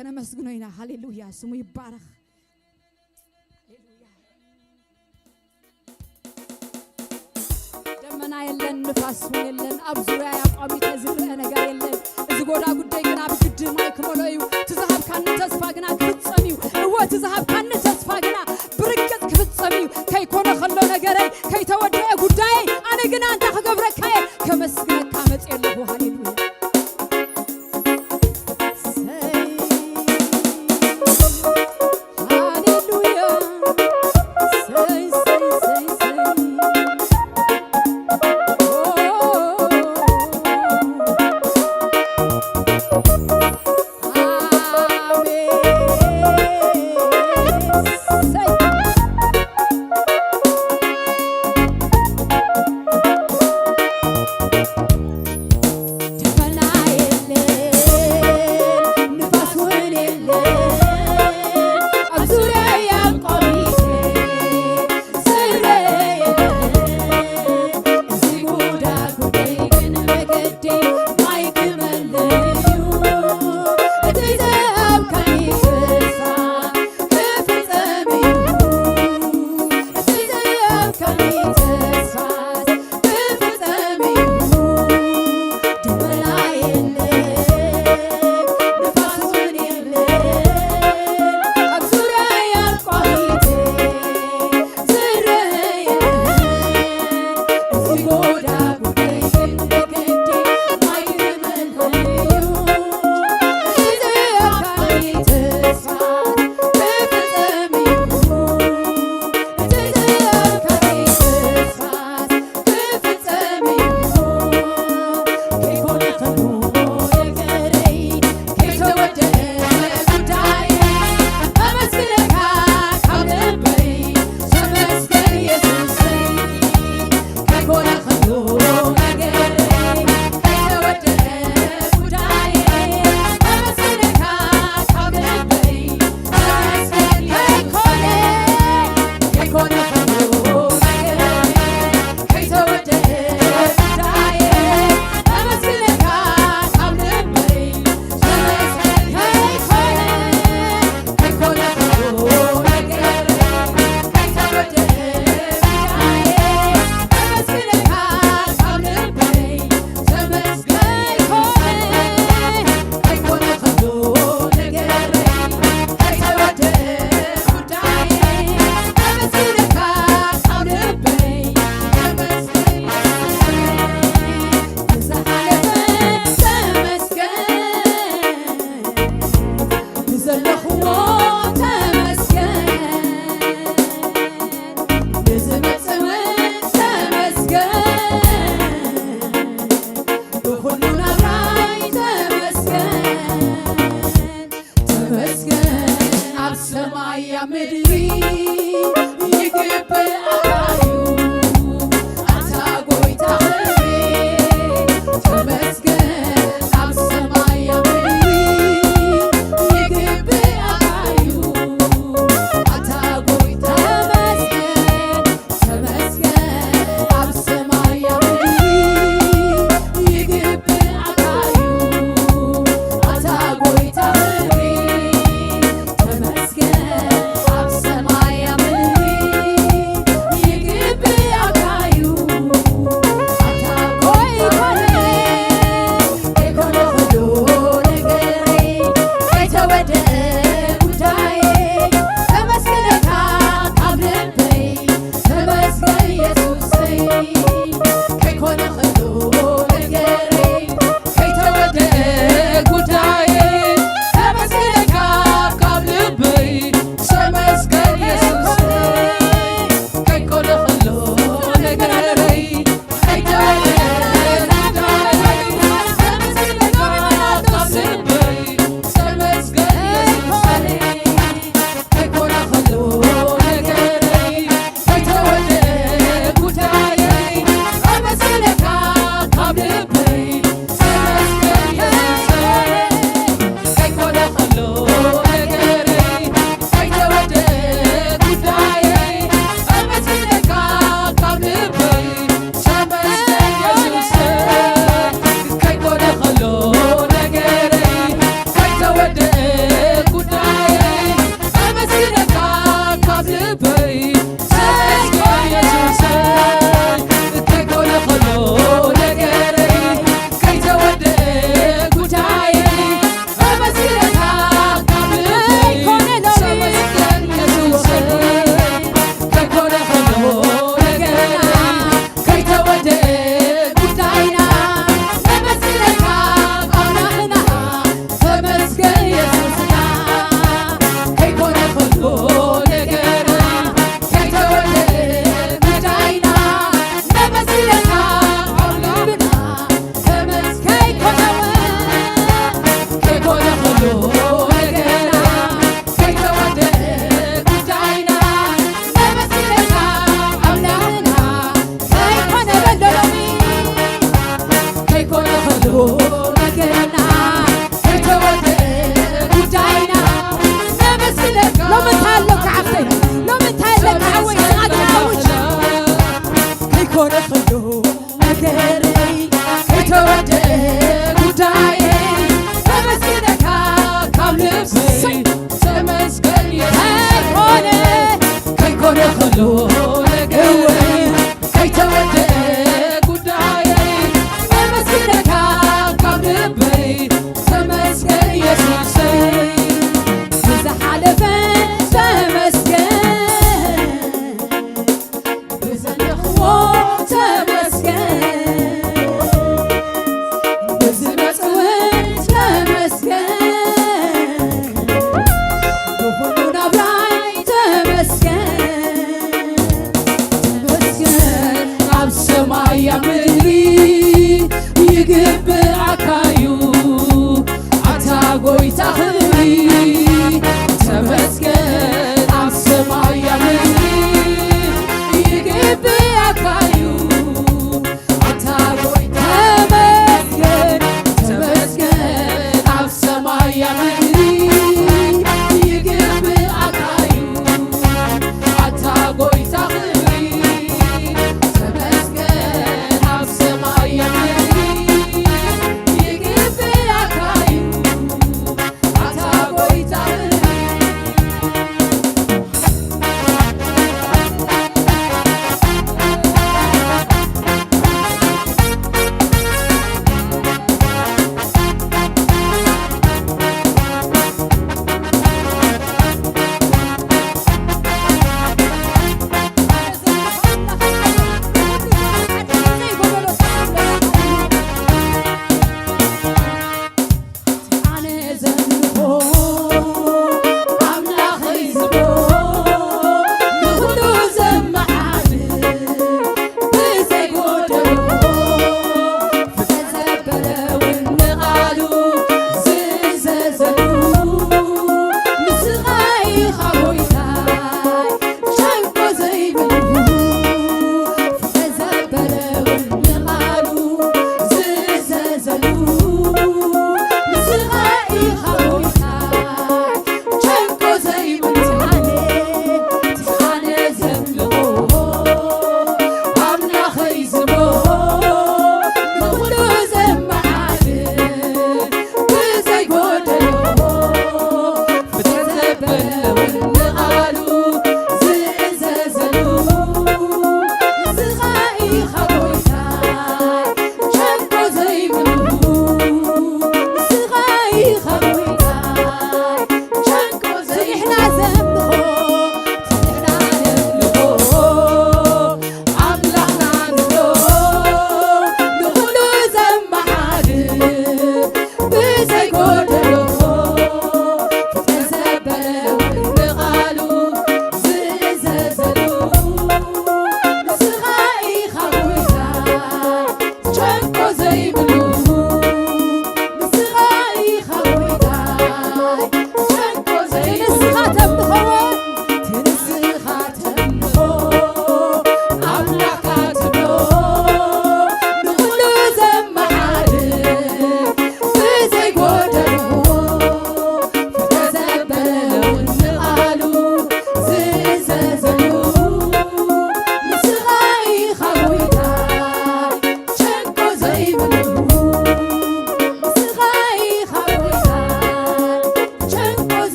ከነመስግኖይና ሃሌሉያ ስሙ ይባረክ ደመና የለን ንፋስ የለን አብዙሪያ ያቋሚ ተዝረ ነገር የለን እዚ ጎዳ ጉዳይ ግና ብግድ ማይክሞሎዩ ትዛሃብ ካነ ተስፋ ግና ክፍጸሚው እወ ትዛሃብ ካነ ተስፋ ግና ብርቀት ክፍጸሚው ከይኮነ خሎ ነገረይ ከይተወደየ ጉዳይ አነ ግና አንተ ከገብረካየ ከመስግነካ መጽየለሁ ሃሌሉያ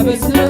Thank you.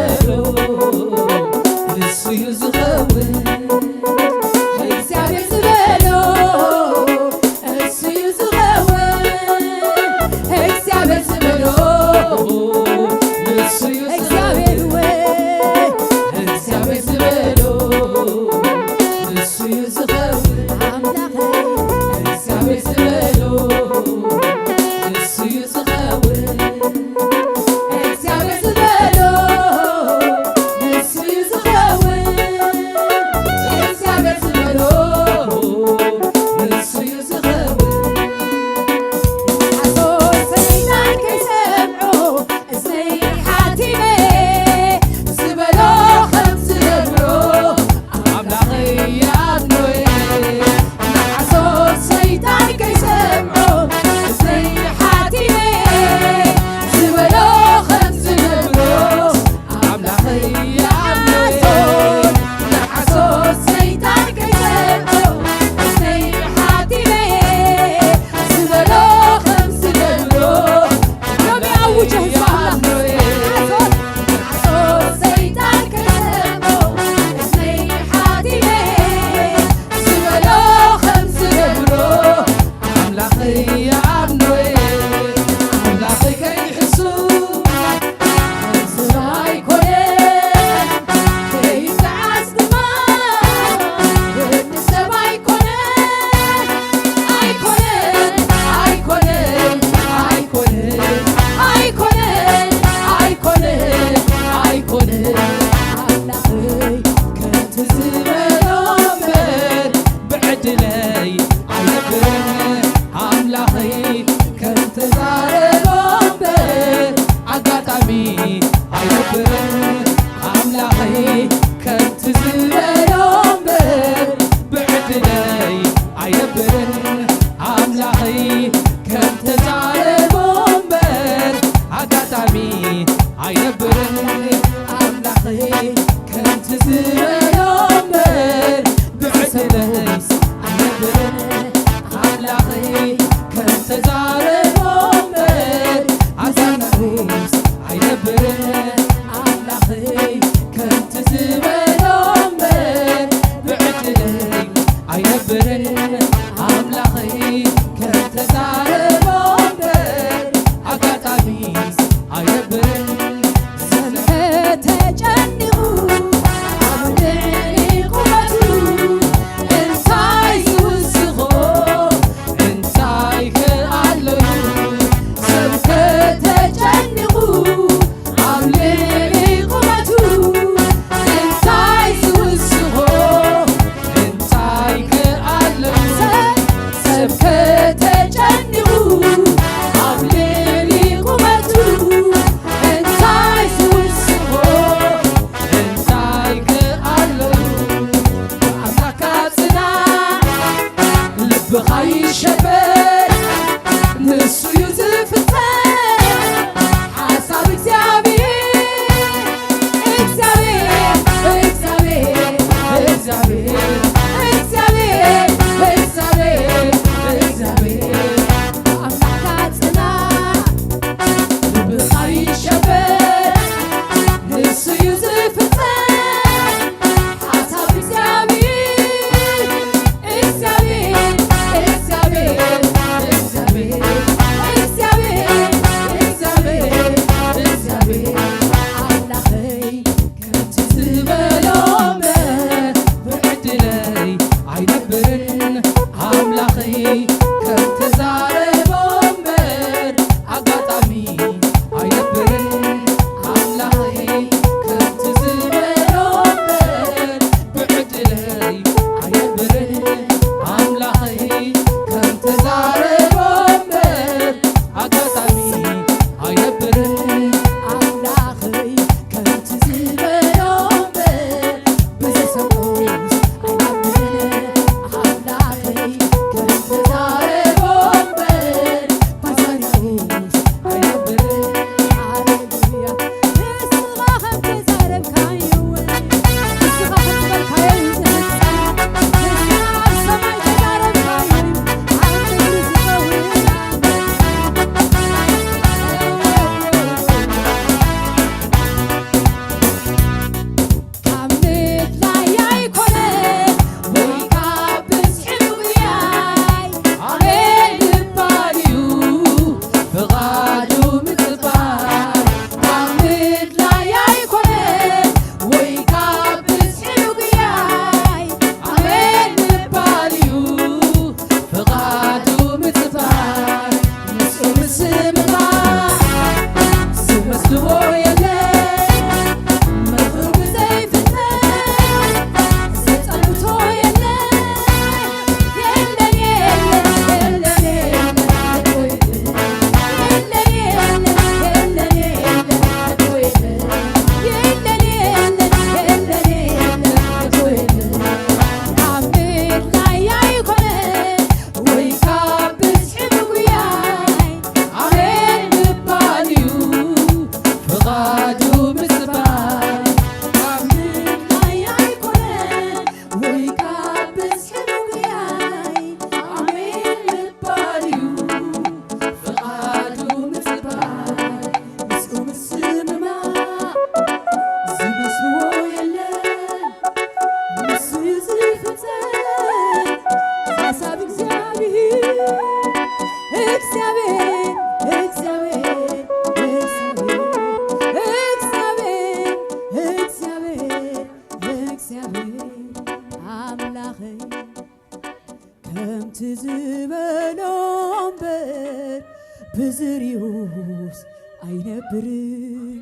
ብዝርዩስ ኣይነብርን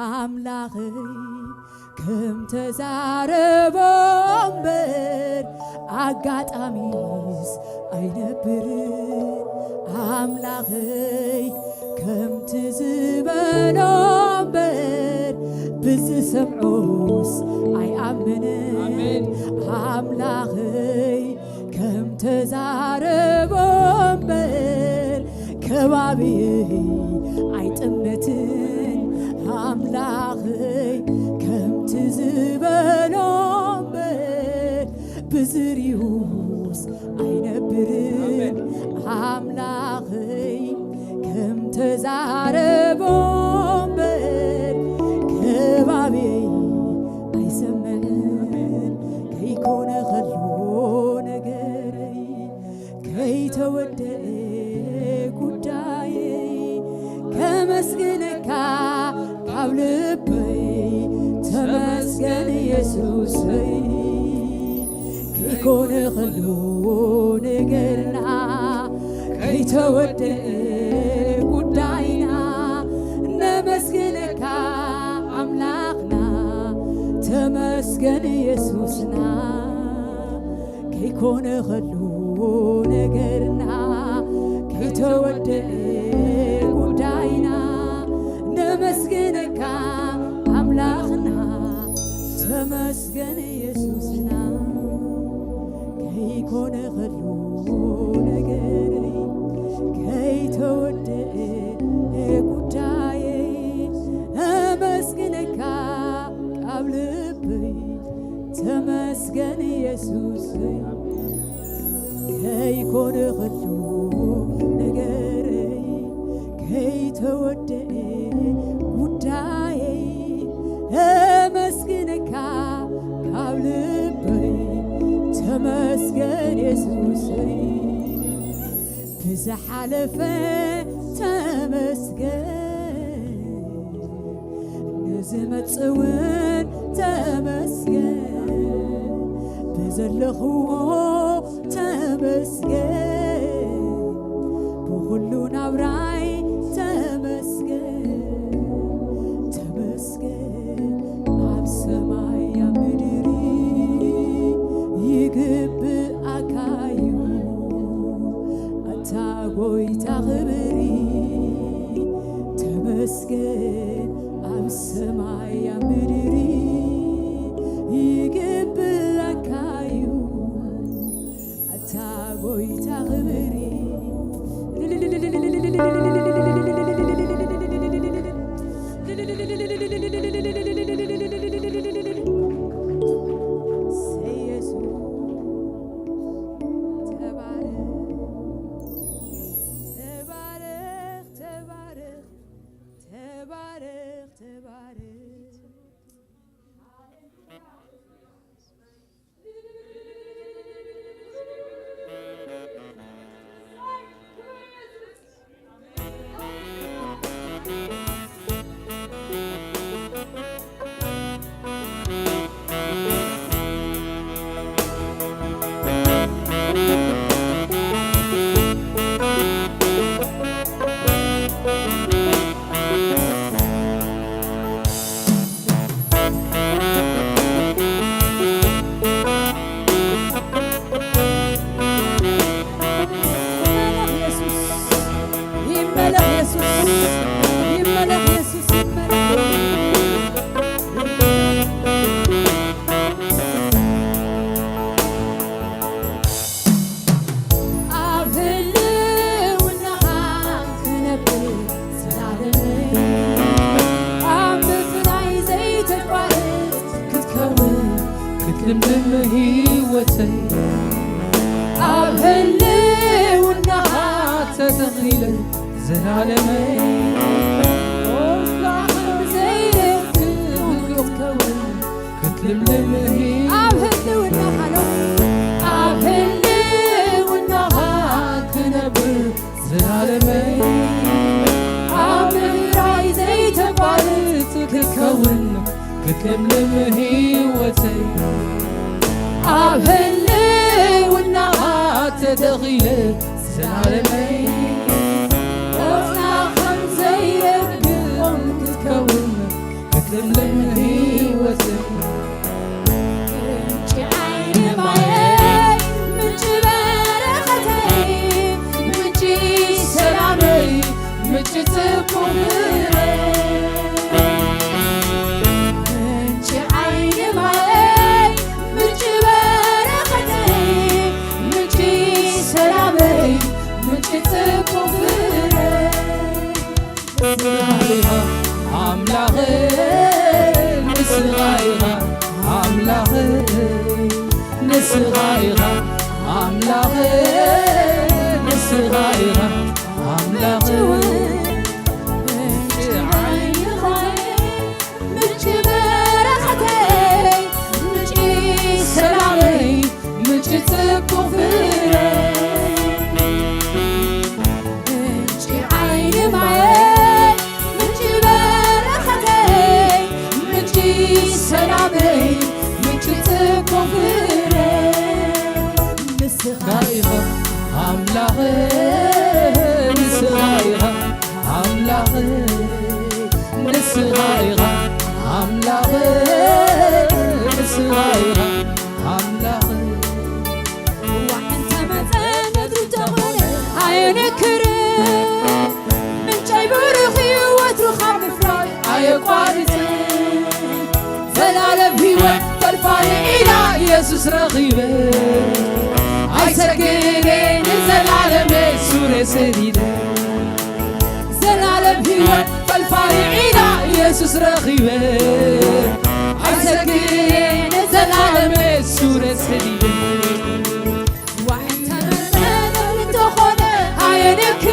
ኣምላኸይ ከም ተዛረቦም በር ኣጋጣሚስ ኣይነብርን ኣምላኸይ ከምቲ ዝበሎም በር ብዝሰምዖስ ኣይኣምንን ኣምላኸይ ከም ተዛረቦም በር ከባቢይ ኣይጥመትን ኣምላኸይ ከምቲ ዝበሎም በር ብዝርዩስ ኣይነብርን ኣምላኸይ ከም ተዛረቦም በር ከባቢይ ኣይሰምዕን ከይኮነ ኸሎ ነገረይ ከይተወደአ ጉዳየይ ከመስግነካ ካብ ልበይ ተመስገን ኢየሱሰይ ከይኮነ ኸሎ ነገርና ከይተወደአ ጉዳይና ነመስግነካ ኣምላኽና ተመስገን ኢየሱስና ከይኮነ ኸሎ ነገርና ከይተወደአ ጉዳይና ነመስግነካ ኣምላኽና ተመስገን ኢየሱስና ከይኮነ ኸሎ ነገረይ ከይተወደአ ጉዳየይ ኣመስግነካ ካብ ልበይ ተመስገን ኢየሱሰይ ከይኮነ ኸሎ ነገረይ ከይተወደአ ጉዳየይ ኣመስግነካ ካብ ልበይ ተመስገን ኢየሱሰይ ብዝሓለፈ ተመስገን ንዝመጽውን ተመስገን ብዘለኽዎ ተመስገን ብኹሉ ናብራይ ተመስገን ተመስገን ኣብ ሰማይ ኣብ ምድሪ ይግብኣካ እዩ ኣታ ጐይታ ኽብሪ ተመስገን ኣብ ሰማይ ኣብ ምድሪ ይግብኣካ እዩ ኣታ ጐይታ ኽብሪ تدخيل زعلمي لملم هيوت منشي عيني معي منشي برختي منشي سلامي منشي تكبري منشي عيني معي منشي برختي منشي سلامي منشي تكبري نسغايها عملاغي نسغايها عملاغي نسغايها عملاغي نسغايها عملاغي منشي عيني منشي برختي منشي سلامي منشي تكبري منشي عيني معي منشي برختي منشي سلامي منشي تكبري نسغايها عملاغي نسغايها عملاغي نسغايها عملاغي نسغايها عملاغي وانت مثلا تقول عينك من جاي برخي وترخم فراي عي قارتي زلالم هيوت فالفاري إلى يسوس رغيبة عي سكينين زلالم سورة سديدة زلالم هيوت فالفاري إلى يسوس رغيبة عي سكينين زلالم سورة سديدة وانت مثلا تقول عينك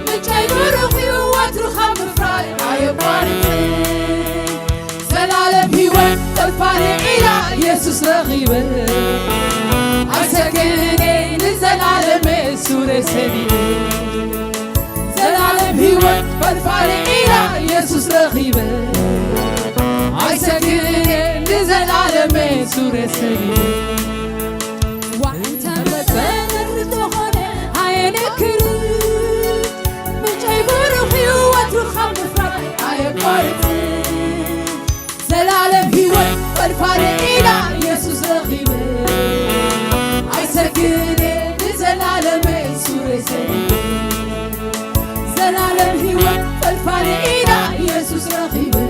من جاي برخي وترخم فراي عي قارتي زلالم هيوت فالفاري إلى يسوس رغيبة عي سكينين زلالم سورة سديدة زلالم هيوت فالفاري إلى يسوس رغيبة عي سكينين زلالم سورة سديدة وانت مثلا تقول عينك من جاي برخي وترخم فراي عي قارتي زلالم هيوت فالفاري إلى يسوس رغيبة عي سكينين زلالم سورة سديدة زلالم هيوت فالفاري إلى يسوس رغيبة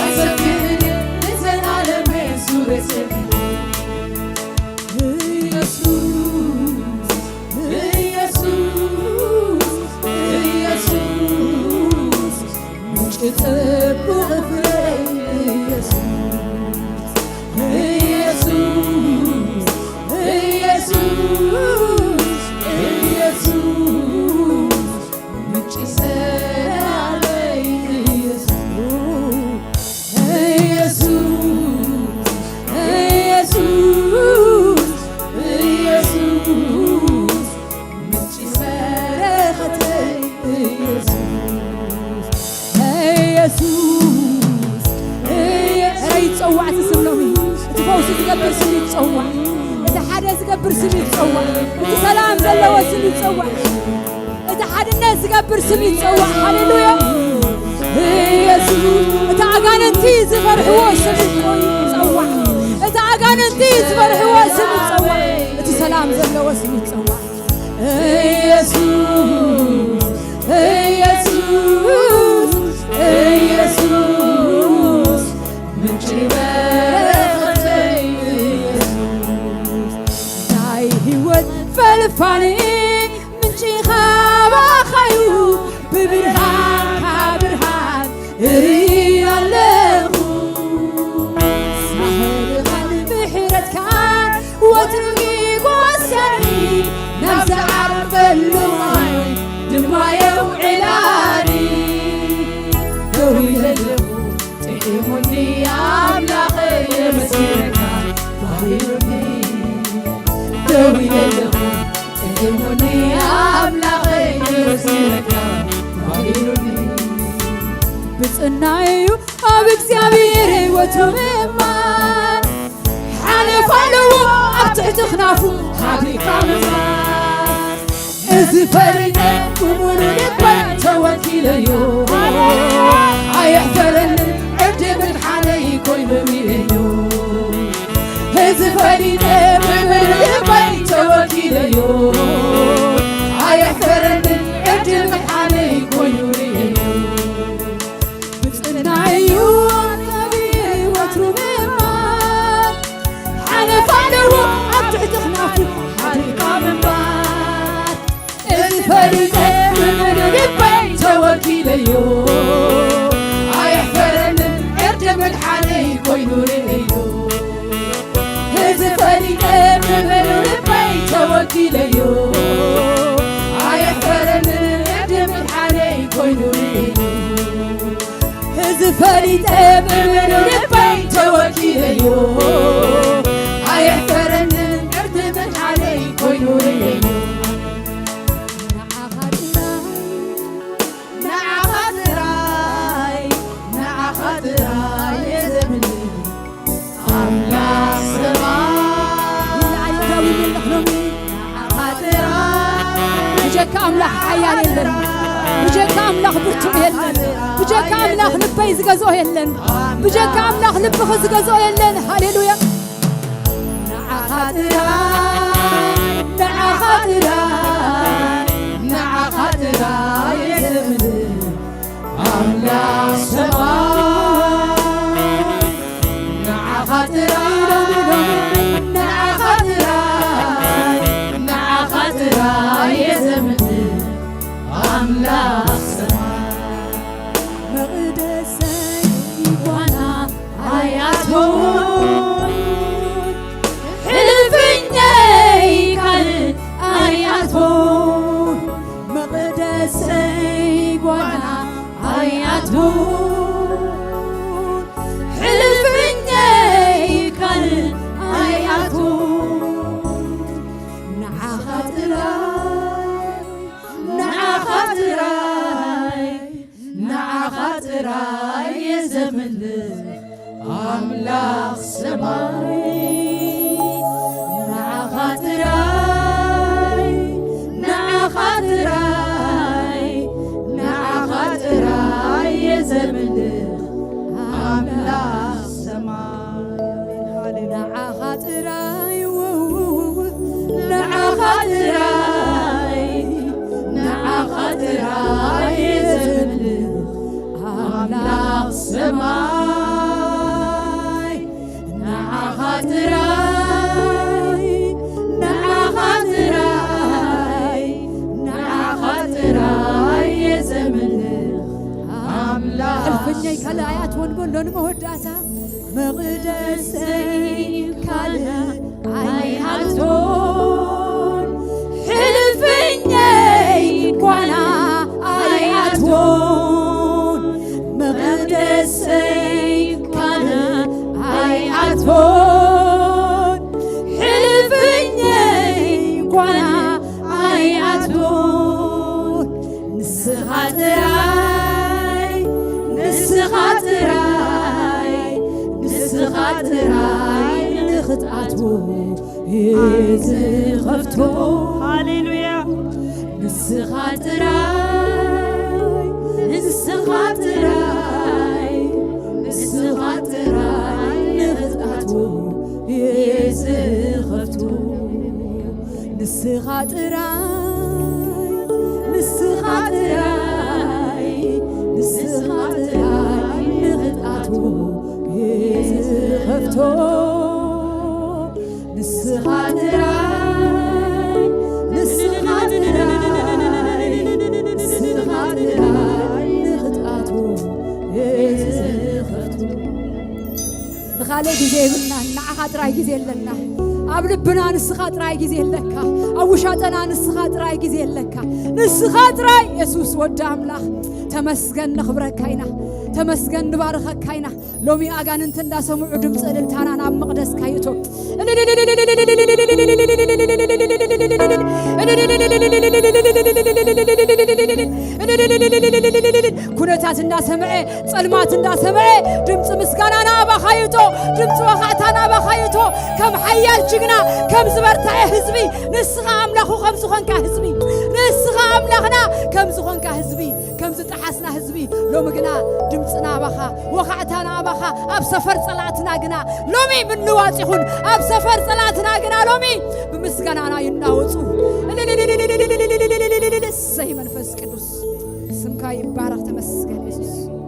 عي سكينين زلالم سورة سديدة يسوس يسوس يسوس مش تبغى غفري يسوس يسوس يسوس يسوس مش سلامي يسوس يسوس يسوس يسوس مش سلامتي يسوس يسوس يتصوع تسملومي تفوز تقبر سمي تصوع إذا حدا تقبر سمي تصوع إذا سلام زلوا سمي تصوع إذا حدا الناس تقبر سمي تصوع هللويا يسوس إذا عقان انتي زفرح وسمي تصوع إذا عقان انتي زفرح وسمي تصوع إذا سلام زلوا سمي تصوع يسوس يسوس يسوس من جبالتي يسوس داي هيوت فالفاني من شيخا خيو ببرهان كبرهان ريا له سهل قلب حيرت كان وترقي قوسني نفس عرف اللوعي دمايا وعلاني دوي له تحيمني أملاقي مسيرك وغيرني دوي له تحيمني أملاقي مسيرك وغيرني بتصنعيو أب እግዚአብሔር ሕይወቱ ምማን ሓለፍ ኣለዎ ኣብ ትሕቲኽናፉ ሓቢካ ምፋት እዚ ፈሪነ ብሙሉ ልበይ توكيليو أيحفرن عبد مدحاني كوينوريو هزفريني بمن لبي توكيليو أيحفرن عبد مدحاني كوينوريو بصنعيو النبي وتروبيما حنفانه أبتعد خنافي حريقا من بعد هزفريني بمن لبي توكيليو أيحفرن عبد مدحاني كوينوريو هزفريني بمن لبي توكيليو أيحفرن عبد مدحاني كوينوريو هزفريني بمن لبي توكيليو أيحفرن عبد مدحاني كوينوريو بجاك أملاح حيال يلن بجاك أملاح برتو يلن بجاك أملاح لبي زغزو يلن بجاك أملاح لبخ زغزو يلن هاليلويا نعا خاطرا يزمن أملاح سماء نعا خاطرا أملاك سماء مقدسي وانا آياتون حلفني كان آياتون مقدسي وانا آياتون حلفني كان آياتون نعا خاطراي يزمن أملاك سماي نعا خاطراي يزمن أملاك سماي نعا خاطراي يزمن أملاك سماي نعا خاطراي يزمن أملاك الفني كلايات ونقولن مهداتا مقدسي كلا آياتون حلفني كوانا آياتون مقدسي كلا آياتون حلفني كوانا آياتون نسخاتراي نخطعتو يزغفتو هاليلويا نسخاتراي نخطعتو يزغفتو نسخاتراي نخطعتو يزغفتو بخالي جزي بنا نعخات راي جزي لنا أبلبنا نسخات راي جزي لك أوشاتنا نسخات راي جزي لك نسخات راي يسوس ودام له تمسكن نخبرك كاينا تمسكن نبارك كاينا لومي أجان أنت لا سمع دم سأل تانا نام مقدس كايتو كنتات الناس سمعي صلمات الناس سمعي دمت مسكانا بخايتو دمت وخاتنا بخايتو كم حيال جغنا كم زبرتا حزبي نسخ املاخو خمسو خنكا حزبي نسخ أملاخنا كم زخون كهزبي كم زتحسنا هزبي لو مجنا دمتنا بخا وقعتنا بخا أب سفر صلاتنا جنا لومي من نواتيخون أب سفر صلاتنا جنا لومي بمسكنا يناوتو سي منفس قدوس سمكا يبارك تمسكن يسوع